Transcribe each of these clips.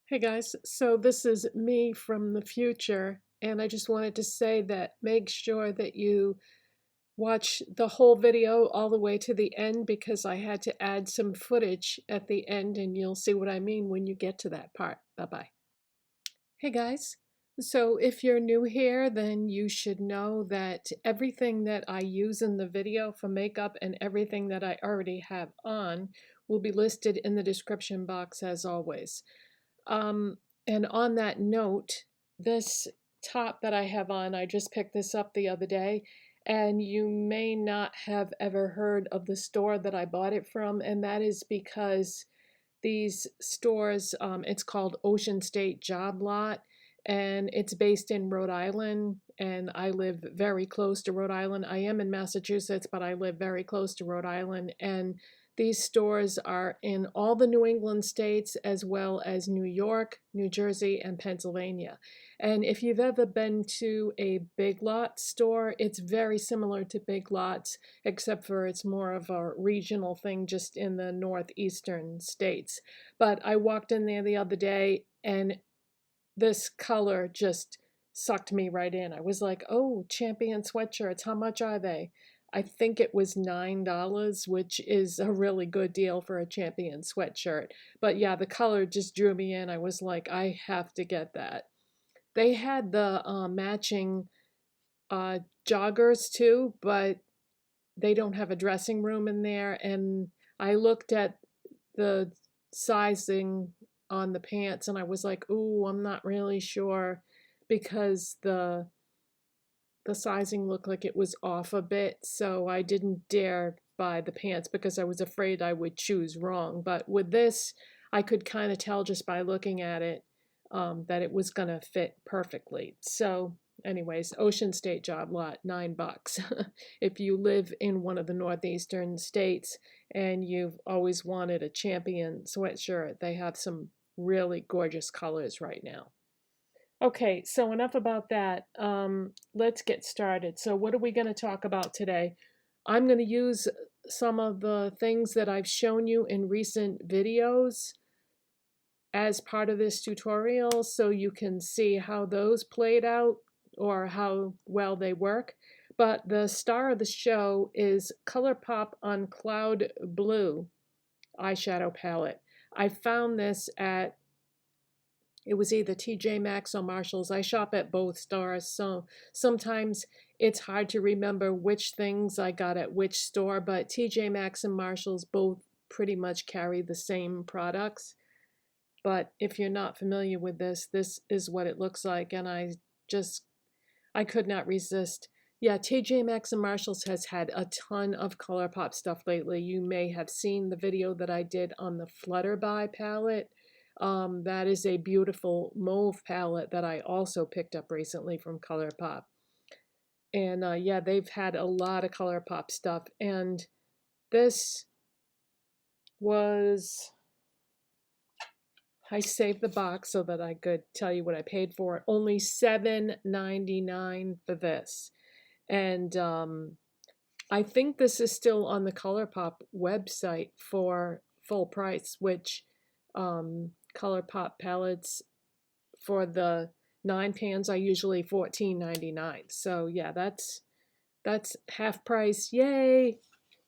Hey guys, so this is me from the future, and I just wanted to say that make sure that you watch the whole video all the way to the end because I had to add some footage at the end, and you'll see what I mean when you get to that part. Bye-bye. Hey guys, so if you're new here, then you should know that everything that I use in the video for makeup and everything that I already have on will be listed in the description box as always. Um, and on that note, this top that I have on, I just picked this up the other day, and you may not have ever heard of the store that I bought it from, and that is because these stores, it's called Ocean State Job Lot, and it's based in Rhode Island, and I live very close to Rhode Island. I am in Massachusetts, but I live very close to Rhode Island, and these stores are in all the New England states as well as New York, New Jersey, and Pennsylvania. And if you've ever been to a Big Lot store, it's very similar to Big Lots, except for it's more of a regional thing just in the northeastern states. But I walked in there the other day and this color just sucked me right in. I was like, oh, Champion sweatshirts, how much are they? I think it was $9, which is a really good deal for a Champion sweatshirt. But yeah, the color just drew me in. I was like, I have to get that. They had the matching joggers too, but they don't have a dressing room in there. And I looked at the sizing on the pants and I was like, ooh, I'm not really sure because the sizing looked like it was off a bit, so I didn't dare buy the pants because I was afraid I would choose wrong. But with this, I could kind of tell just by looking at it that it was going to fit perfectly. So anyways, Ocean State Job Lot, $9. If you live in one of the northeastern states and you've always wanted a Champion sweatshirt, they have some really gorgeous colors right now. Okay, so enough about that. Let's get started. So what are we going to talk about today? I'm going to use some of the things that I've shown you in recent videos as part of this tutorial so you can see how those played out or how well they work. But the star of the show is Colourpop on Cloud Blue eyeshadow palette. I found this at it was either TJ Maxx or Marshalls. I shop at both stores, so sometimes it's hard to remember which things I got at which store, but TJ Maxx and Marshalls both pretty much carry the same products. But if you're not familiar with this, this is what it looks like, and I could not resist. Yeah, TJ Maxx and Marshalls has had a ton of Colourpop stuff lately. You may have seen the video that I did on the Flutterby palette. That is a beautiful mauve palette that I also picked up recently from Colourpop. And yeah, they've had a lot of Colourpop stuff. And this was, I saved the box so that I could tell you what I paid for it. Only $7.99 for this. And I think this is still on the Colourpop website for full price, which Colourpop palettes for the 9 pans are usually $14.99. So yeah, that's half price. Yay!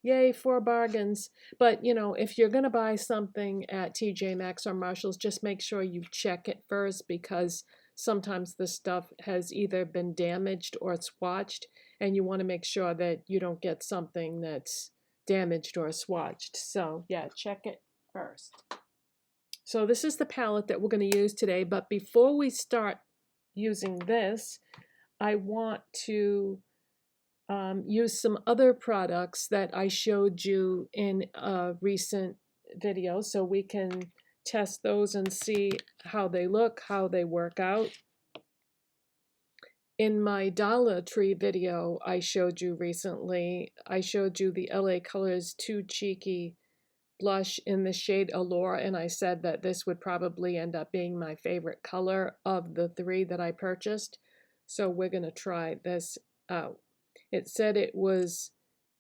Yay for bargains. But you know, if you're gonna buy something at TJ Maxx or Marshalls, just make sure you check it first because sometimes the stuff has either been damaged or swatched, and you want to make sure that you don't get something that's damaged or swatched. So yeah, check it first. So this is the palette that we're going to use today, but before we start using this, I want to use some other products that I showed you in a recent video so we can test those and see how they look, how they work out. In my Dollar Tree video I showed you recently, I showed you the LA Colors Too Cheeky blush in the shade Allure, and I said that this would probably end up being my favorite color of the 3 that I purchased. So we're going to try this out. It said it was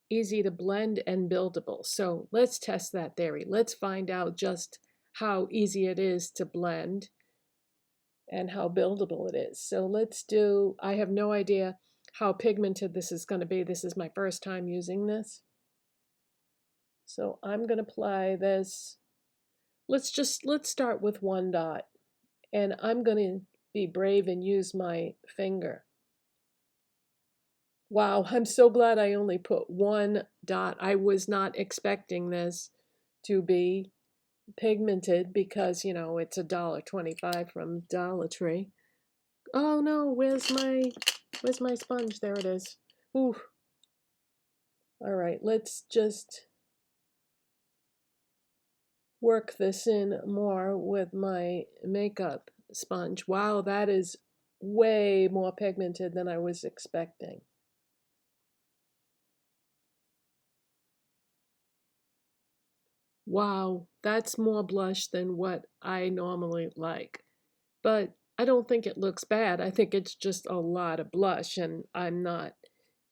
easy to blend and buildable. So let's test that theory. Let's find out just how easy it is to blend. and how buildable it is. So let's do, I have no idea how pigmented this is going to be. This is my first time using this. So I'm going to apply this. Let's start with one dot. And I'm going to be brave and use my finger. Wow, I'm so glad I only put one dot. I was not expecting this to be pigmented because, you know, it's $1.25 from Dollar Tree. Oh no, where's my sponge? There it is. Ooh. All right, let's just work this in more with my makeup sponge. Wow, that is way more pigmented than I was expecting. Wow, that's more blush than what I normally like. But I don't think it looks bad. I think it's just a lot of blush, and I'm not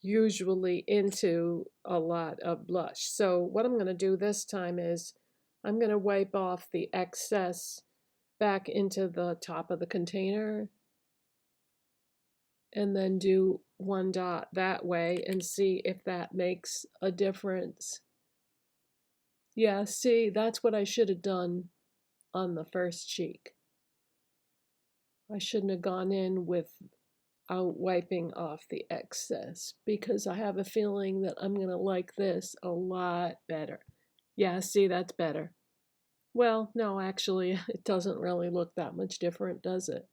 usually into a lot of blush. So what I'm going to do this time is I'm going to wipe off the excess back into the top of the container and then do one dot that way and see if that makes a difference. Yeah, see, that's what I should have done on the first cheek. I shouldn't have gone in without wiping off the excess because I have a feeling that I'm going to like this a lot better. Yeah, see, that's better. Well, no, actually, it doesn't really look that much different, does it?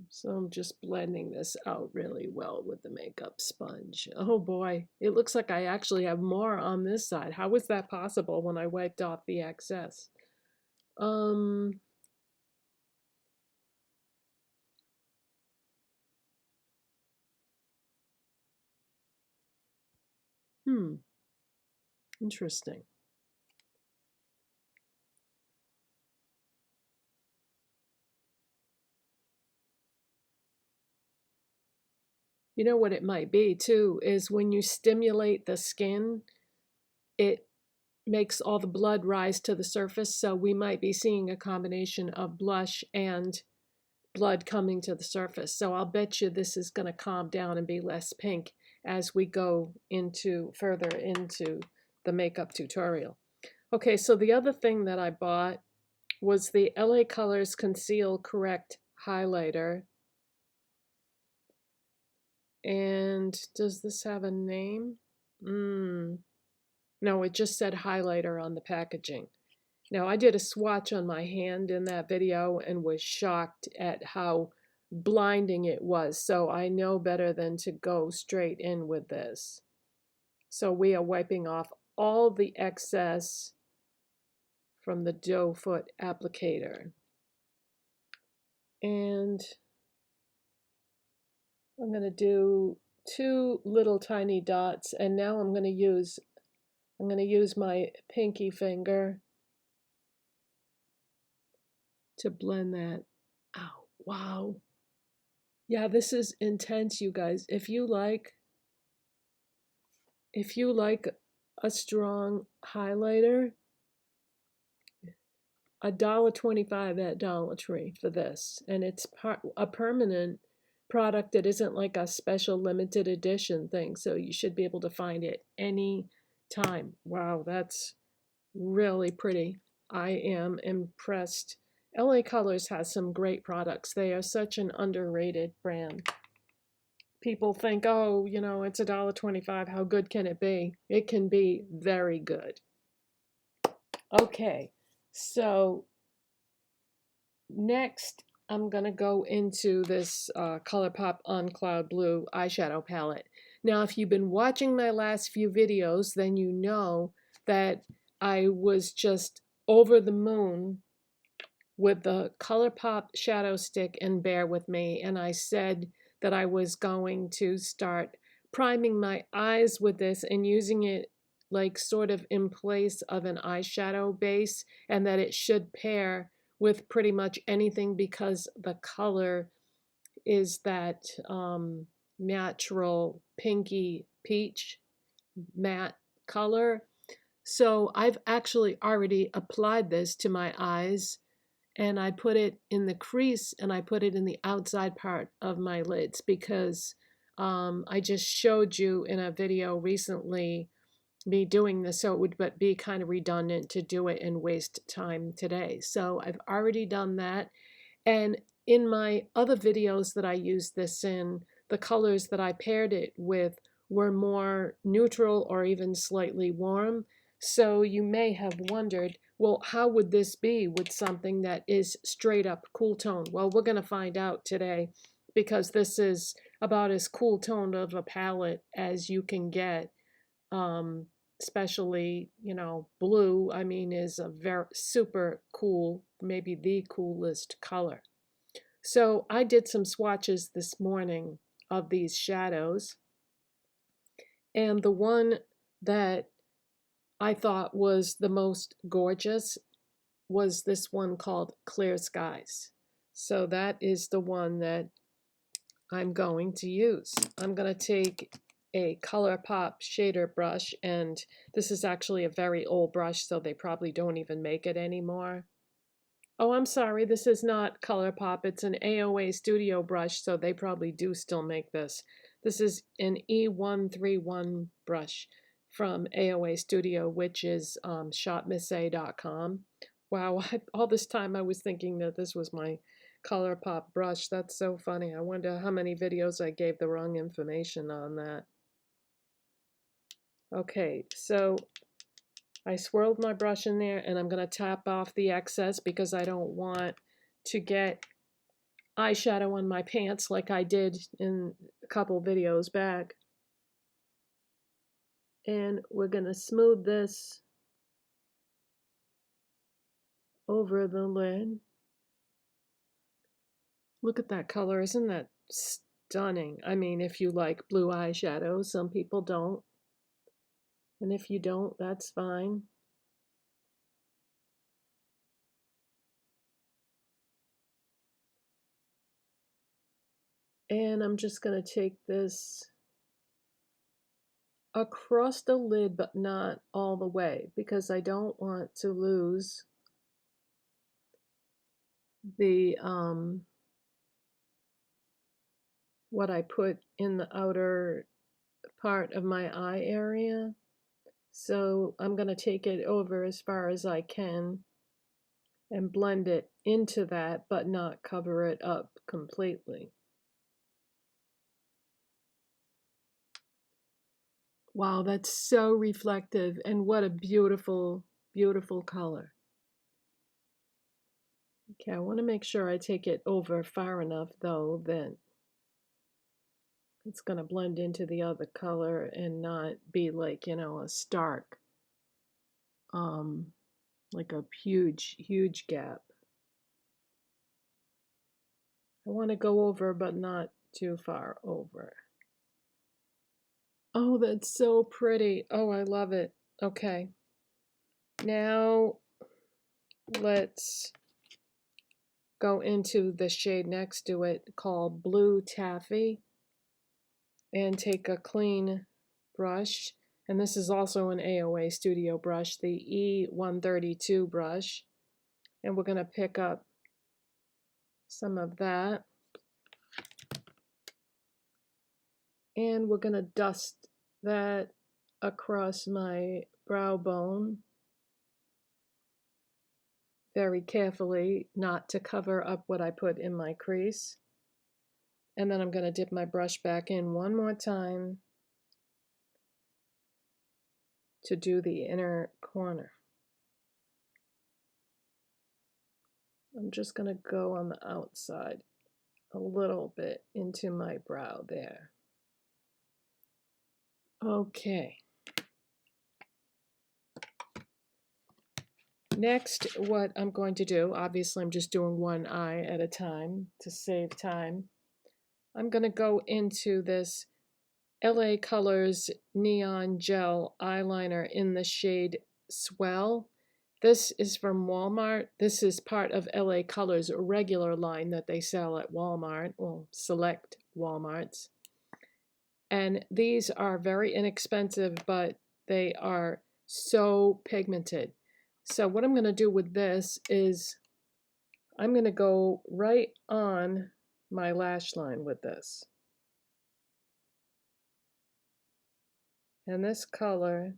So I'm just blending this out really well with the makeup sponge. Oh boy, it looks like I actually have more on this side. How was that possible when I wiped off the excess? Um, hmm, interesting. You know what it might be too is when you stimulate the skin, it makes all the blood rise to the surface. So we might be seeing a combination of blush and blood coming to the surface. So I'll bet you this is going to calm down and be less pink as we go into further into the makeup tutorial. Okay, so the other thing that I bought was the LA Colors Conceal Correct highlighter. And does this have a name? No, it just said highlighter on the packaging. Now, I did a swatch on my hand in that video and was shocked at how blinding it was. So I know better than to go straight in with this. So we are wiping off all the excess from the doe foot applicator. And I'm going to do two little tiny dots, and now I'm going to use my pinky finger to blend that out. Wow. Yeah, this is intense, you guys. If you like a strong highlighter, $1.25 at Dollar Tree for this, and it's a permanent product that isn't like a special limited edition thing, so you should be able to find it any time. Wow, that's really pretty. I am impressed. LA Colors has some great products. They are such an underrated brand. People think, oh, you know, it's $1.25. How good can it be? It can be very good. Okay, so next I'm going to go into this Colourpop on Cloud Blue eyeshadow palette. Now, if you've been watching my last few videos, then you know that I was just over the moon with the Colourpop shadow stick and Bear With Me, and I said that I was going to start priming my eyes with this and using it like sort of in place of an eyeshadow base, and that it should pair with pretty much anything because the color is that natural pinky peach matte color. So I've actually already applied this to my eyes, and I put it in the crease and I put it in the outside part of my lids because I just showed you in a video recently me doing this, so it would be kind of redundant to do it and waste time today. So I've already done that. And in my other videos that I used this in, the colors that I paired it with were more neutral or even slightly warm. So you may have wondered, well, how would this be with something that is straight up cool tone? Well, we're going to find out today because this is about as cool toned of a palette as you can get. Especially, you know, blue, I mean, is a very super cool, maybe the coolest color. So I did some swatches this morning of these shadows, and the one that I thought was the most gorgeous was this one called Clear Skies. So that is the one that I'm going to use. I'm going to take a Colourpop shader brush, and this is actually a very old brush, so they probably don't even make it anymore. Oh, I'm sorry, this is not Colourpop. It's an AOA Studio brush, so they probably do still make this. This is an E131 brush from AOA Studio, which is shopmissay.com. Wow, all this time I was thinking that this was my Colourpop brush. That's so funny. I wonder how many videos I gave the wrong information on that. Okay, so I swirled my brush in there, and I'm going to tap off the excess because I don't want to get eyeshadow on my pants like I did in a couple videos back. And we're going to smooth this over the lid. Look at that color. Isn't that stunning? I mean, if you like blue eyeshadow, some people don't. And if you don't, that's fine. And I'm just going to take this across the lid, but not all the way, because I don't want to lose the what I put in the outer part of my eye area. So I'm going to take it over as far as I can and blend it into that, but not cover it up completely. Wow, that's so reflective, and what a beautiful, beautiful color. Okay, I want to make sure I take it over far enough though that it's going to blend into the other color and not be like, you know, a stark, like a huge, huge gap. I want to go over, but not too far over. Oh, that's so pretty. Oh, I love it. Okay. Now let's go into the shade next to it called Blue Taffy and take a clean brush. And this is also an AOA Studio brush, the E132 brush. And we're going to pick up some of that. And we're going to dust that across my brow bone very carefully, not to cover up what I put in my crease. And then I'm going to dip my brush back in one more time to do the inner corner. I'm just going to go on the outside a little bit into my brow there. Okay. Next, what I'm going to do, obviously I'm just doing one eye at a time to save time. I'm going to go into this LA Colors Neon Gel Eyeliner in the shade Swell. This is from Walmart. This is part of LA Colors regular line that they sell at Walmart, well, select Walmarts. And these are very inexpensive, but they are so pigmented. So what I'm going to do with this is I'm going to go right on my lash line with this. And this color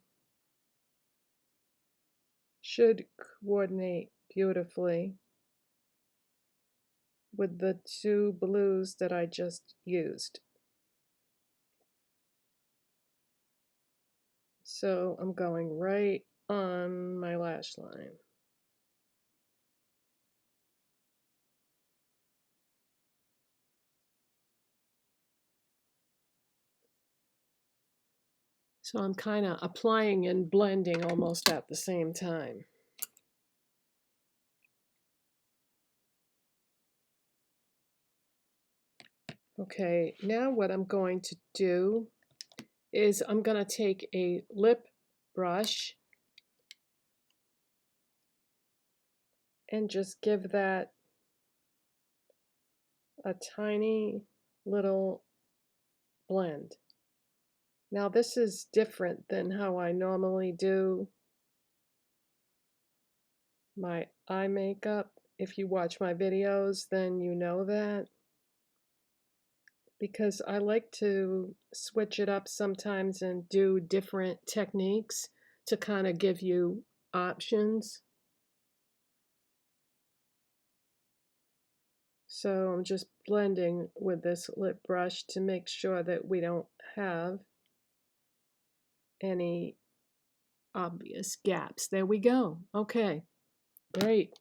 should coordinate beautifully with the two blues that I just used. So I'm going right on my lash line. So I'm kind of applying and blending almost at the same time. Okay, now what I'm going to do is I'm going to take a lip brush and just give that a tiny little blend. Now this is different than how I normally do my eye makeup. If you watch my videos, then you know that. Because I like to switch it up sometimes and do different techniques to kind of give you options. So I'm just blending with this lip brush to make sure that we don't have any obvious gaps. There we go. Okay, great.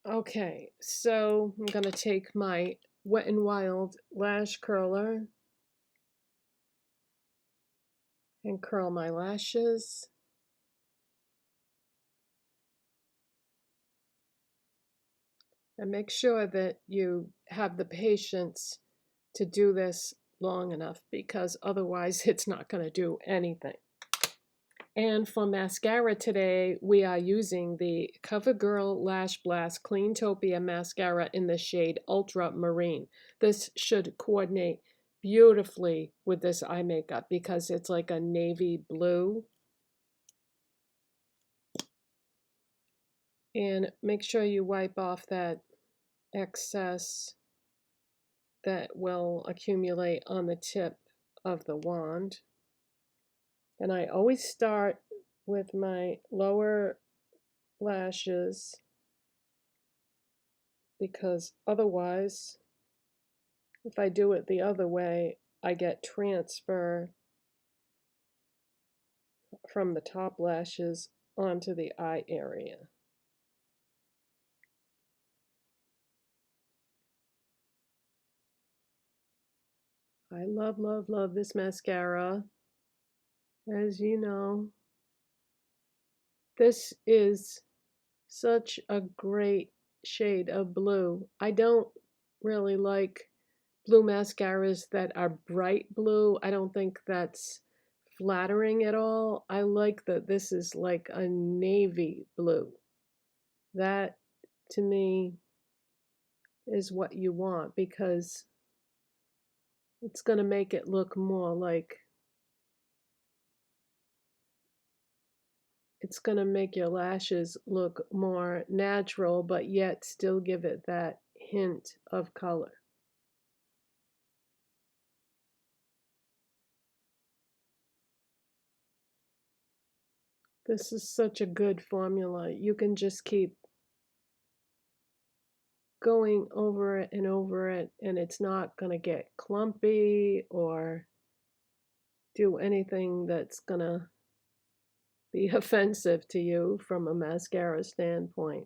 Okay, so I'm going to take my Wet n Wild lash curler and curl my lashes. And make sure that you have the patience to do this long enough, because otherwise it's not going to do anything. And for mascara today, we are using the CoverGirl Lashblast Cleantopia mascara in the shade Ultramarine. This should coordinate beautifully with this eye makeup because it's like a navy blue. And make sure you wipe off that excess that will accumulate on the tip of the wand. And I always start with my lower lashes because otherwise, if I do it the other way, I get transfer from the top lashes onto the eye area. I love, love, love this mascara. As you know, this is such a great shade of blue. I don't really like blue mascaras that are bright blue. I don't think that's flattering at all. I like that this is like a navy blue. That to me is what you want because it's going to make it look more like, it's going to make your lashes look more natural, but yet still give it that hint of color. This is such a good formula. You can just keep going over it, and it's not going to get clumpy or do anything that's going to be offensive to you from a mascara standpoint.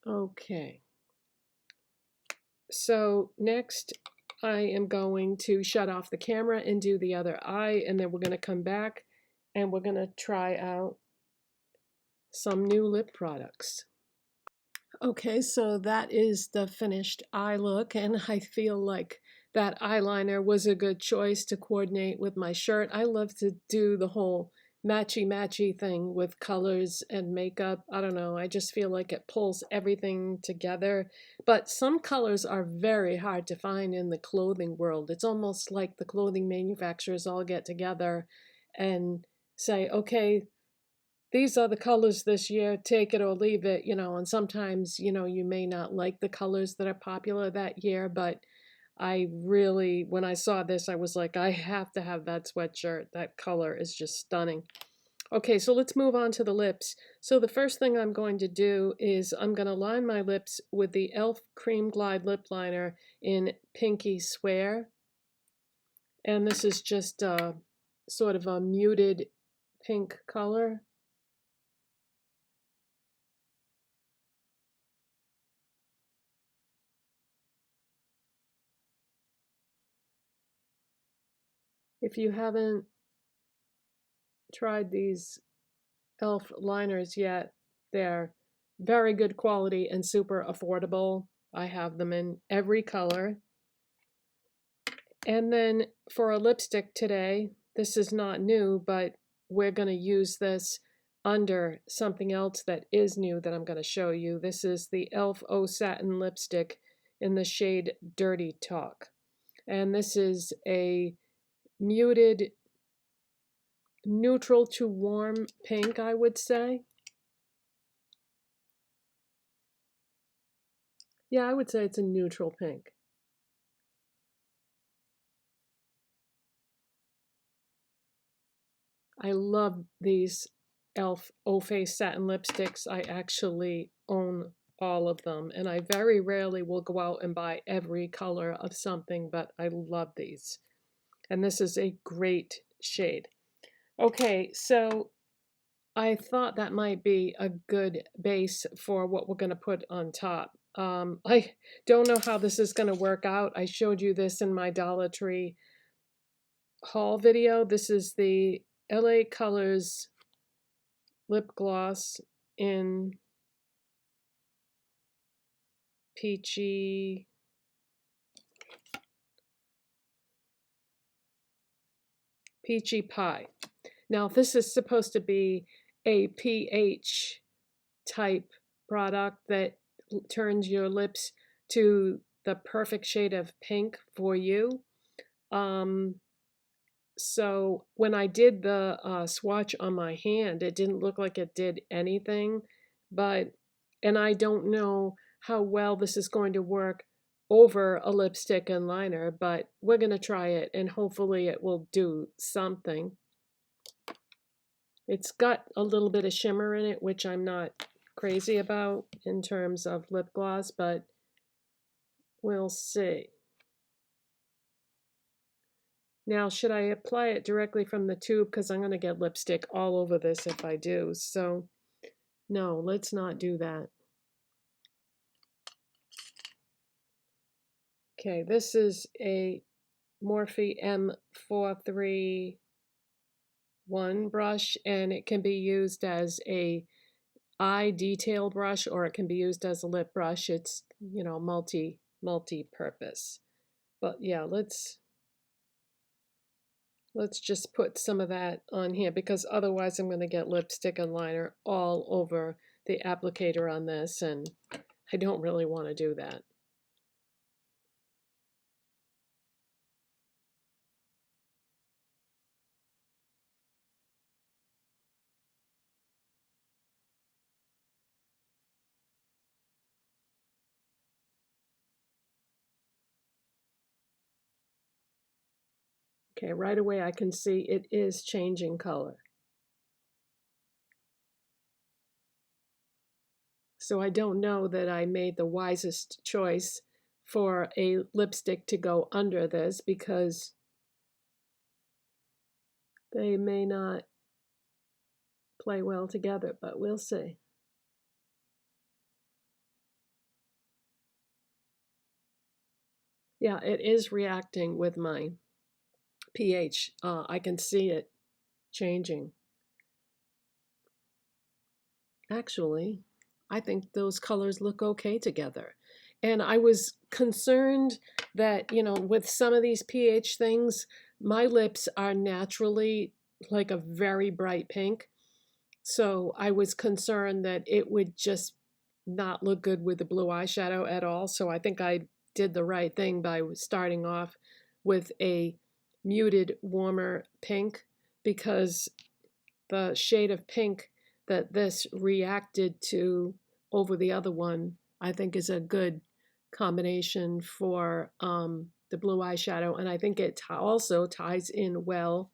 Okay. So next I am going to shut off the camera and do the other eye, and then we're going to come back and we're going to try out some new lip products. Okay, so that is the finished eye look, and I feel like that eyeliner was a good choice to coordinate with my shirt. I love to do the whole matchy-matchy thing with colors and makeup. I don't know, I just feel like it pulls everything together. But some colors are very hard to find in the clothing world. It's almost like the clothing manufacturers all get together and say, okay, these are the colors this year, take it or leave it, and sometimes, you may not like the colors that are popular that year, but I really, when I saw this, I was like, I have to have that sweatshirt. That color is just stunning. Okay, so let's move on to the lips. So the first thing I'm going to do is I'm going to line my lips with the e.l.f. Cream Glide Lip Liner in Pinky Swear. And this is just sort of a muted pink color. If you haven't tried these e.l.f. liners yet, they're very good quality and super affordable. I have them in every color. And then for a lipstick today, this is not new, but we're going to use this under something else that is new that I'm going to show you. This is the e.l.f. O Satin Lipstick in the shade Dirty Talk. And this is a muted neutral to warm pink, I would say. Yeah, I would say it's a neutral pink. I love these e.l.f. O-Face satin lipsticks. I actually own all of them, and I very rarely will go out and buy every color of something, but I love these. And this is a great shade. Okay, so I thought that might be a good base for what we're going to put on top. I don't know how this is going to work out. I showed you this in my Dollar Tree haul video. This is the LA Colors lip gloss in peachy pie. Now this is supposed to be a pH type product that turns your lips to the perfect shade of pink for you. So when I did the swatch on my hand, it didn't look like it did anything, and I don't know how well this is going to work over a lipstick and liner, but we're going to try it and hopefully it will do something. It's got a little bit of shimmer in it, which I'm not crazy about in terms of lip gloss, but we'll see. Now, should I apply it directly from the tube? Because I'm going to get lipstick all over this if I do. So, no, let's not do that. Okay, this is a Morphe M431 brush, and it can be used as a eye detail brush, or it can be used as a lip brush. It's, multi-purpose. But yeah, let's just put some of that on here, because otherwise I'm going to get lipstick and liner all over the applicator on this, and I don't really want to do that. Okay, right away I can see it is changing color. So I don't know that I made the wisest choice for a lipstick to go under this, because they may not play well together, but we'll see. Yeah, it is reacting with my pH. I can see it changing. Actually, I think those colors look okay together. And I was concerned that, you know, with some of these pH things, my lips are naturally like a very bright pink. So I was concerned that it would just not look good with the blue eyeshadow at all. So I think I did the right thing by starting off with a muted, warmer pink, because the shade of pink that this reacted to over the other one, I think is a good combination for the blue eyeshadow. And I think it also ties in well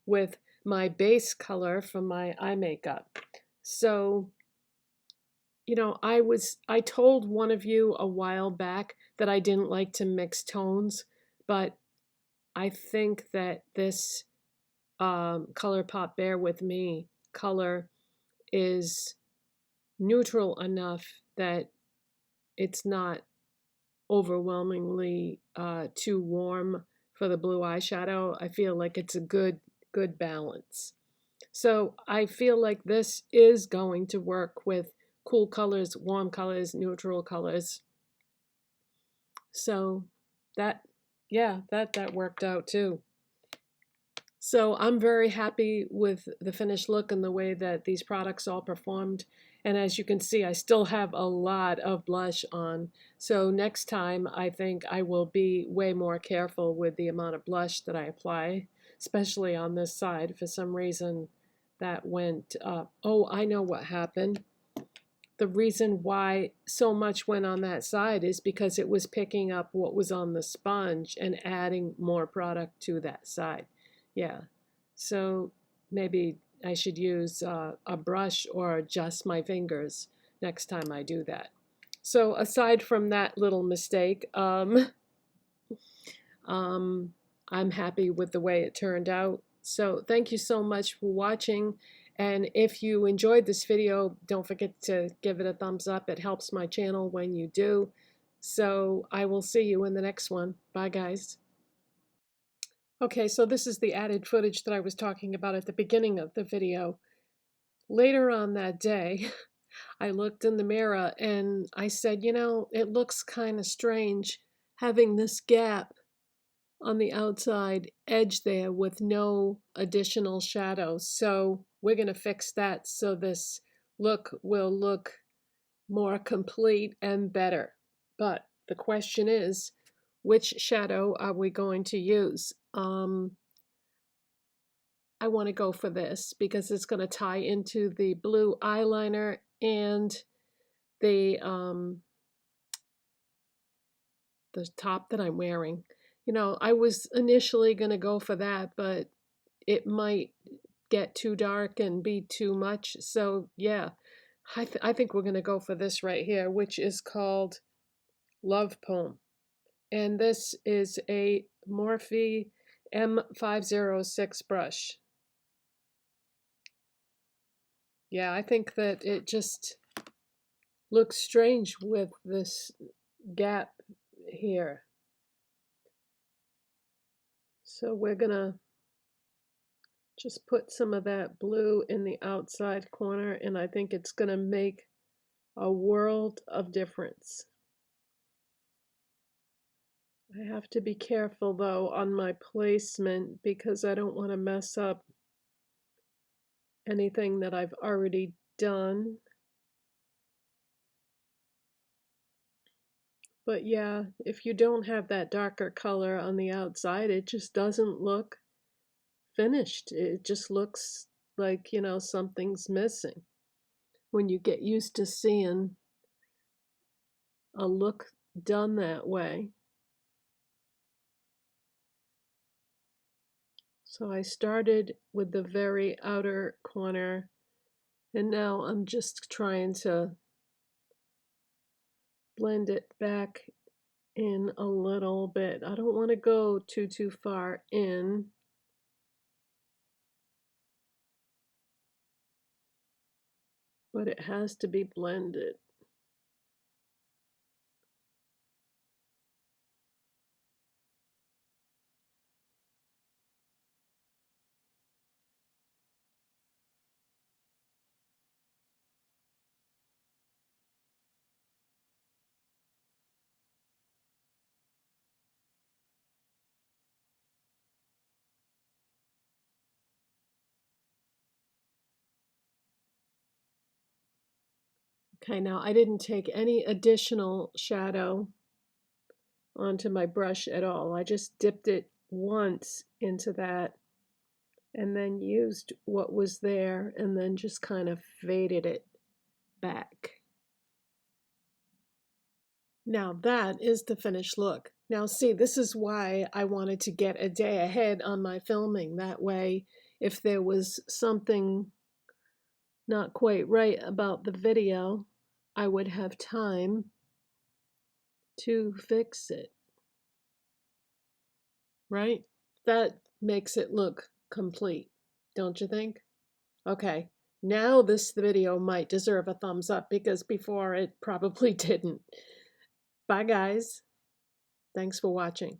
with my base color from my eye makeup. So, you know, I told one of you a while back that I didn't like to mix tones, but I think that this Colourpop Bear With Me color is neutral enough that it's not overwhelmingly too warm for the blue eyeshadow. I feel like it's a good balance. So I feel like this is going to work with cool colors, warm colors, neutral colors. So that, yeah, that worked out too. So I'm very happy with the finished look and the way that these products all performed. And as you can see, I still have a lot of blush on. So next time, I think I will be way more careful with the amount of blush that I apply, especially on this side. For some reason, that went up. Oh, I know what happened. The reason why so much went on that side is because it was picking up what was on the sponge and adding more product to that side. Yeah, so maybe I should use a brush or adjust my fingers next time I do that. So aside from that little mistake, I'm happy with the way it turned out. So thank you so much for watching. And if you enjoyed this video, don't forget to give it a thumbs up. It helps my channel when you do. So I will see you in the next one. Bye, guys. Okay, so this is the added footage that I was talking about at the beginning of the video. Later on that day, I looked in the mirror and I said, you know, it looks kind of strange having this gap on the outside edge there with no additional shadow. So we're going to fix that so this look will look more complete and better. But the question is, which shadow are we going to use? I want to go for this because it's going to tie into the blue eyeliner and the top that I'm wearing. You know, I was initially going to go for that, but it might get too dark and be too much. So yeah, I think we're going to go for this right here, which is called Love Poem. And this is a Morphe M506 brush. Yeah, I think that it just looks strange with this gap here. So we're gonna just put some of that blue in the outside corner, and I think it's gonna make a world of difference. I have to be careful though on my placement because I don't want to mess up anything that I've already done. But yeah, if you don't have that darker color on the outside, it just doesn't look finished. It just looks like, you know, something's missing. When you get used to seeing a look done that way. So I started with the very outer corner, and now I'm just trying to blend it back in a little bit. I don't want to go too far in. But it has to be blended. Okay, now I didn't take any additional shadow onto my brush at all. I just dipped it once into that and then used what was there and then just kind of faded it back. Now that is the finished look. Now see, this is why I wanted to get a day ahead on my filming. That way, if there was something not quite right about the video, I would have time to fix it, right? That makes it look complete, don't you think? Okay, now this video might deserve a thumbs up because before it probably didn't. Bye guys. Thanks for watching.